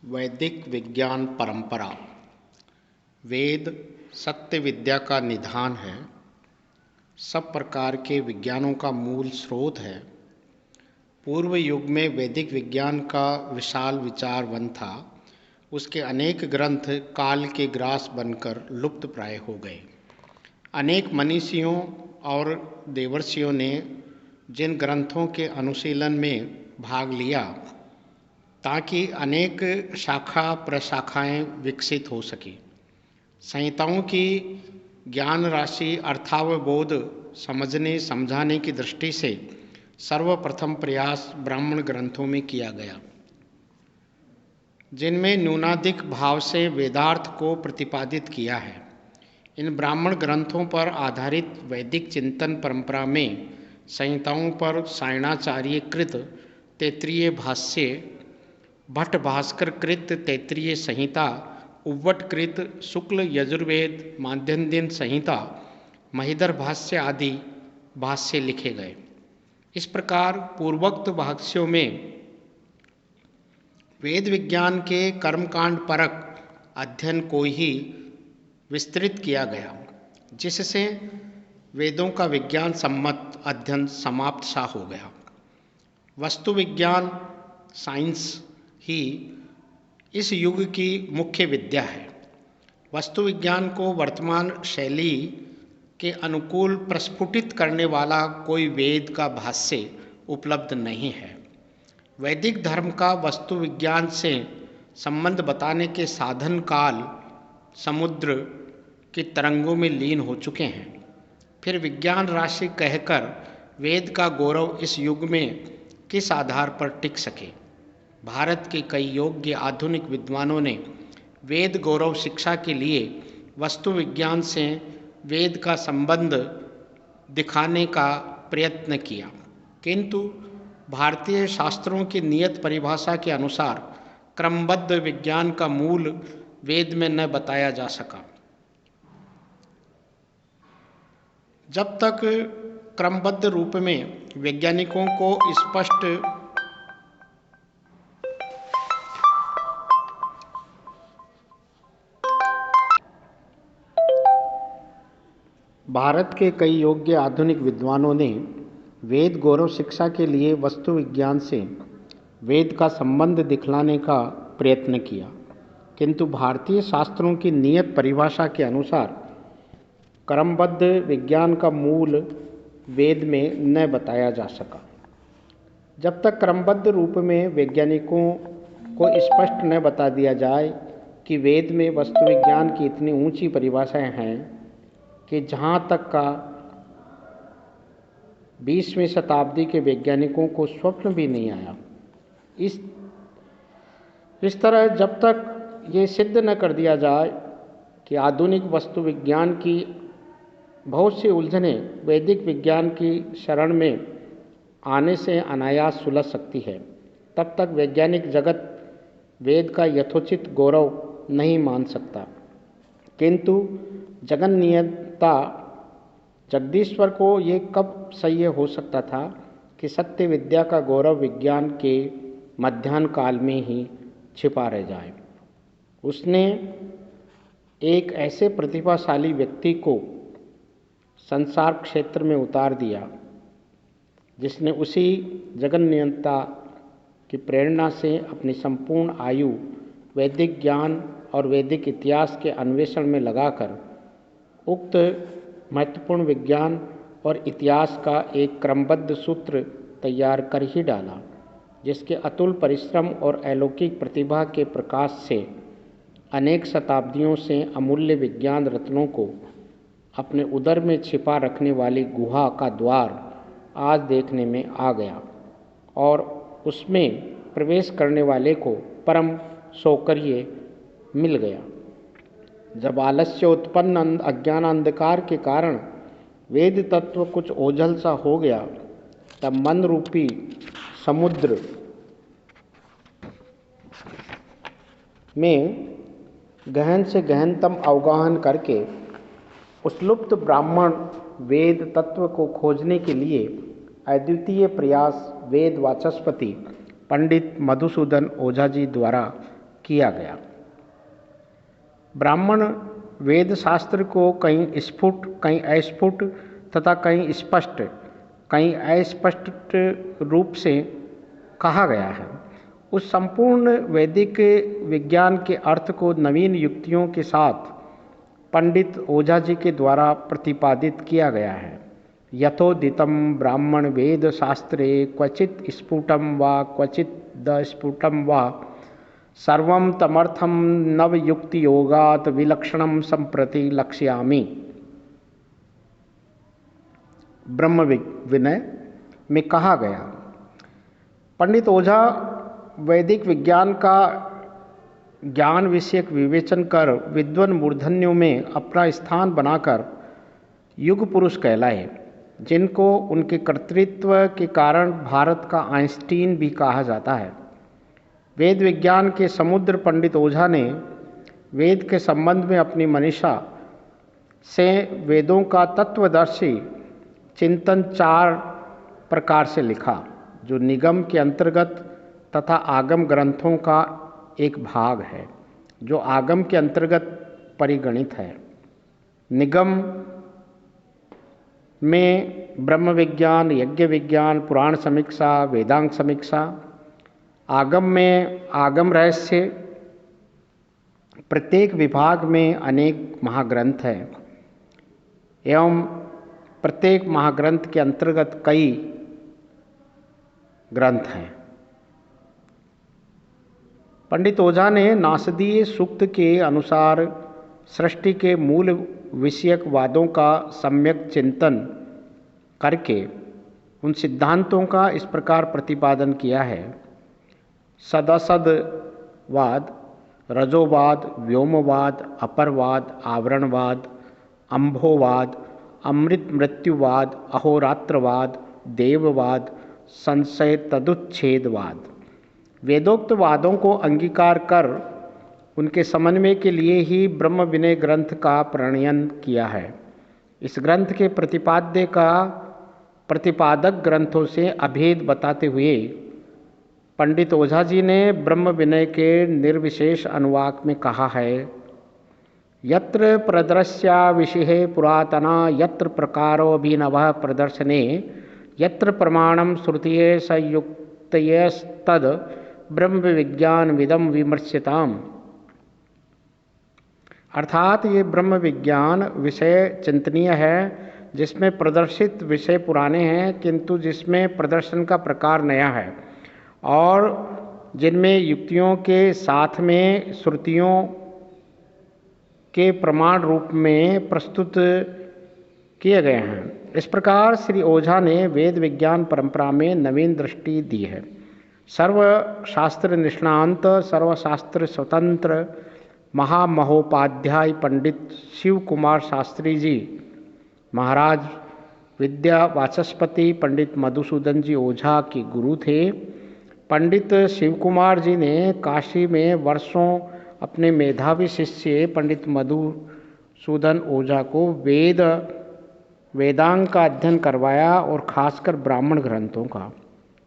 वैदिक विज्ञान परंपरा। वेद सत्य विद्या का निधान है, सब प्रकार के विज्ञानों का मूल स्रोत है। पूर्व युग में वैदिक विज्ञान का विशाल विचार वन था। उसके अनेक ग्रंथ काल के ग्रास बनकर लुप्त प्राय हो गए। अनेक मनीषियों और देवर्षियों ने जिन ग्रंथों के अनुशीलन में भाग लिया ताकि अनेक शाखा प्रशाखाएं विकसित हो सकी। संहिताओं की ज्ञान राशि अर्थावबोध समझने समझाने की दृष्टि से सर्वप्रथम प्रयास ब्राह्मण ग्रंथों में किया गया, जिनमें न्यूनाधिक भाव से वेदार्थ को प्रतिपादित किया है। इन ब्राह्मण ग्रंथों पर आधारित वैदिक चिंतन परंपरा में संहिताओं पर सायणाचार्य कृत तैत्तिरीय भाष्य, भट्ट भास्कर कृत तैत्तिरीय संहिता, उव्वट कृत शुक्ल यजुर्वेद माध्यन्दिन संहिता, महिधर भाष्य आदि भाष्य लिखे गए। इस प्रकार पूर्वोक्त भाष्यों में वेद विज्ञान के कर्मकांड परक अध्ययन को ही विस्तृत किया गया, जिससे वेदों का विज्ञान सम्मत अध्ययन समाप्त सा हो गया। वस्तु विज्ञान साइंस ही इस युग की मुख्य विद्या है। वस्तु विज्ञान को वर्तमान शैली के अनुकूल प्रस्फुटित करने वाला कोई वेद का भाष्य उपलब्ध नहीं है। वैदिक धर्म का वस्तु विज्ञान से संबंध बताने के साधन काल समुद्र की तरंगों में लीन हो चुके हैं। फिर विज्ञान राशि कहकर वेद का गौरव इस युग में किस आधार पर टिक सके। भारत के कई योग्य आधुनिक विद्वानों ने वेद गौरव शिक्षा के लिए वस्तु विज्ञान से वेद का संबंध दिखाने का प्रयत्न किया, किंतु भारतीय शास्त्रों की नियत परिभाषा के अनुसार क्रमबद्ध विज्ञान का मूल वेद में न बताया जा सका। जब तक क्रमबद्ध रूप में वैज्ञानिकों को स्पष्ट भारत के कई योग्य आधुनिक विद्वानों ने वेद गौरव शिक्षा के लिए वस्तु विज्ञान से वेद का संबंध दिखलाने का प्रयत्न किया, किंतु भारतीय शास्त्रों की नियत परिभाषा के अनुसार क्रमबद्ध विज्ञान का मूल वेद में न बताया जा सका। जब तक क्रमबद्ध रूप में वैज्ञानिकों को स्पष्ट न बता दिया जाए कि वेद में वस्तु विज्ञान की इतनी ऊंची परिभाषाएं हैं कि जहाँ तक का 20वीं शताब्दी के वैज्ञानिकों को स्वप्न भी नहीं आया। इस तरह जब तक ये सिद्ध न कर दिया जाए कि आधुनिक वस्तु विज्ञान की बहुत सी उलझनें वैदिक विज्ञान की शरण में आने से अनायास सुलझ सकती है, तब तक वैज्ञानिक जगत वेद का यथोचित गौरव नहीं मान सकता। किंतु जगन नियंता जगदीश्वर को ये कब सह्य हो सकता था कि सत्य विद्या का गौरव विज्ञान के मध्याह्न काल में ही छिपा रह जाए। उसने एक ऐसे प्रतिभाशाली व्यक्ति को संसार क्षेत्र में उतार दिया, जिसने उसी जगन नियंता की प्रेरणा से अपनी संपूर्ण आयु वैदिक ज्ञान और वैदिक इतिहास के अन्वेषण में लगाकर उक्त महत्वपूर्ण विज्ञान और इतिहास का एक क्रमबद्ध सूत्र तैयार कर ही डाला, जिसके अतुल परिश्रम और अलौकिक प्रतिभा के प्रकाश से अनेक शताब्दियों से अमूल्य विज्ञान रत्नों को अपने उदर में छिपा रखने वाली गुहा का द्वार आज देखने में आ गया और उसमें प्रवेश करने वाले को परम सौकर्य मिल गया। जब आलस्य उत्पन्न अज्ञान अंधकार के कारण वेद तत्व कुछ ओझल सा हो गया, तब मन रूपी समुद्र में गहन से गहनतम अवगाहन करके उस लुप्त ब्राह्मण वेद तत्व को खोजने के लिए अद्वितीय प्रयास वेद वाचस्पति पंडित मधुसूदन ओझा जी द्वारा किया गया। ब्राह्मण वेद शास्त्र को कहीं स्फुट, कहीं अस्फुट तथा कहीं स्पष्ट, कहीं अस्पष्ट रूप से कहा गया है। उस संपूर्ण वैदिक विज्ञान के अर्थ को नवीन युक्तियों के साथ पंडित ओझा जी के द्वारा प्रतिपादित किया गया है। यथोदितं ब्राह्मण वेद शास्त्रे क्वचित स्फुटं वा क्वचित दस्फुटं वा सर्वं तमर्थं नवयुक्ति योगात् विलक्षणं संप्रति लक्ष्यामि। ब्रह्म विनय में कहा गया। पंडित ओझा वैदिक विज्ञान का ज्ञान विषयक विवेचन कर विद्वान मूर्धन्यों में अपना स्थान बनाकर युग पुरुष कहलाए, जिनको उनके कर्तृत्व के कारण भारत का आइंस्टीन भी कहा जाता है। वेद विज्ञान के समुद्र पंडित ओझा ने वेद के संबंध में अपनी मनीषा से वेदों का तत्वदर्शी चिंतन 4 प्रकार से लिखा, जो निगम के अंतर्गत तथा आगम ग्रंथों का एक भाग है, जो आगम के अंतर्गत परिगणित है। निगम में ब्रह्म विज्ञान, यज्ञ विज्ञान, पुराण समीक्षा, वेदांग समीक्षा। आगम में आगम रहस्य। प्रत्येक विभाग में अनेक महाग्रंथ हैं एवं प्रत्येक महाग्रंथ के अंतर्गत कई ग्रंथ हैं। पंडित ओझा ने नासदीय सूक्त के अनुसार सृष्टि के मूल विषयक वादों का सम्यक चिंतन करके उन सिद्धांतों का इस प्रकार प्रतिपादन किया है। सदसदवाद, रजोवाद, व्योमवाद, अपरवाद, आवरणवाद, अंभोवाद, अमृत मृत्युवाद, अहोरात्रवाद, देववाद, संशय तदुच्छेदवाद। वेदोक्त वादों को अंगीकार कर उनके समन्वय के लिए ही ब्रह्म विनय ग्रंथ का प्रणयन किया है। इस ग्रंथ के प्रतिपाद्य का प्रतिपादक ग्रंथों से अभेद बताते हुए पंडित ओझा जी ने ब्रह्म विनय के निर्विशेष अनुवाक में कहा है, यत्र प्रदर्श्या विषये पुरातना, यत्र प्रकारोऽभिनवः प्रदर्शने, यत्र प्रमाणं श्रुतिये संयुक्तयस्तद् ब्रह्म विज्ञान विदम विमर्श्यताम। अर्थात ये ब्रह्म विज्ञान विषय चिंतनीय है, जिसमें प्रदर्शित विषय पुराने हैं किंतु जिसमें प्रदर्शन का प्रकार नया है, और जिनमें युक्तियों के साथ में श्रुतियों के प्रमाण रूप में प्रस्तुत किए गए हैं। इस प्रकार श्री ओझा ने वेद विज्ञान परंपरा में नवीन दृष्टि दी है। सर्वशास्त्र निष्णांत, सर्वशास्त्र स्वतंत्र महामहोपाध्याय पंडित शिव कुमार शास्त्री जी महाराज विद्या वाचस्पति पंडित मधुसूदन जी ओझा के गुरु थे। पंडित शिव कुमार जी ने काशी में वर्षों अपने मेधावी शिष्य पंडित मधुसूदन ओझा को वेदांग का अध्ययन करवाया, और खासकर ब्राह्मण ग्रंथों का।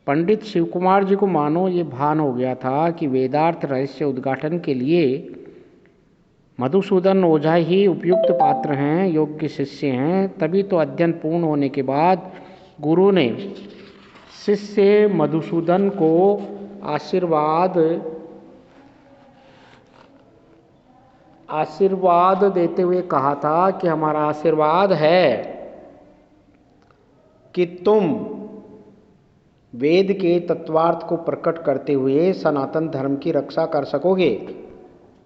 पंडित शिव कुमार जी को मानो ये भान हो गया था कि वेदार्थ रहस्य उद्घाटन के लिए मधुसूदन ओझा ही उपयुक्त पात्र हैं, योग्य शिष्य हैं। तभी तो अध्ययन पूर्ण होने के बाद गुरु ने शिष्य मधुसूदन को आशीर्वाद देते हुए कहा था कि हमारा आशीर्वाद है कि तुम वेद के तत्वार्थ को प्रकट करते हुए सनातन धर्म की रक्षा कर सकोगे।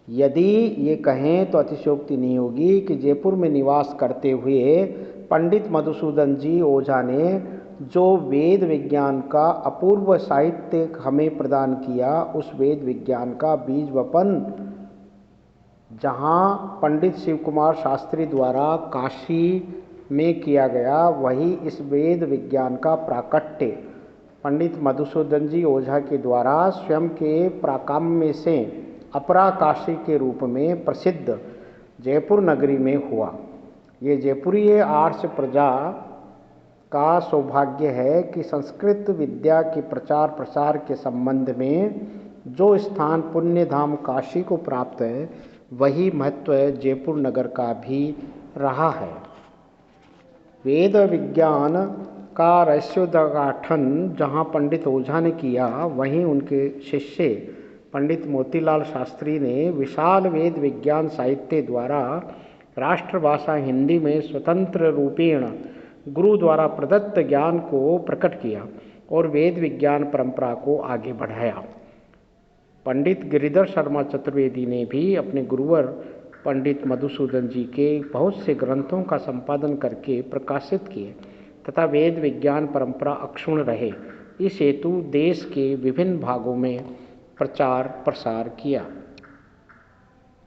यदि ये कहें तो अतिशयोक्ति नहीं होगी कि जयपुर में निवास करते हुए पंडित मधुसूदन जी ओझा ने जो वेद विज्ञान का अपूर्व साहित्य हमें प्रदान किया, उस वेद विज्ञान का बीज वपन जहाँ पंडित शिव कुमार शास्त्री द्वारा काशी में किया गया, वही इस वेद विज्ञान का प्राकट्य पंडित मधुसूदन जी ओझा के द्वारा स्वयं के प्राकाम्य से अपरा काशी के रूप में प्रसिद्ध जयपुर नगरी में हुआ। ये जयपुरीय आर्ष प्रजा का सौभाग्य है कि संस्कृत विद्या के प्रचार प्रसार के संबंध में जो स्थान पुण्य धाम काशी को प्राप्त है, वही महत्व जयपुर नगर का भी रहा है। वेद विज्ञान का रहस्योद्घाटन जहाँ पंडित ओझा ने किया, वहीं उनके शिष्य पंडित मोतीलाल शास्त्री ने विशाल वेद विज्ञान साहित्य द्वारा राष्ट्रभाषा हिंदी में स्वतंत्र रूपेण गुरु द्वारा प्रदत्त ज्ञान को प्रकट किया और वेद विज्ञान परंपरा को आगे बढ़ाया। पंडित गिरिधर शर्मा चतुर्वेदी ने भी अपने गुरुवर पंडित मधुसूदन जी के बहुत से ग्रंथों का संपादन करके प्रकाशित किए तथा वेद विज्ञान परंपरा अक्षुण्ण रहे, इस हेतु देश के विभिन्न भागों में प्रचार प्रसार किया।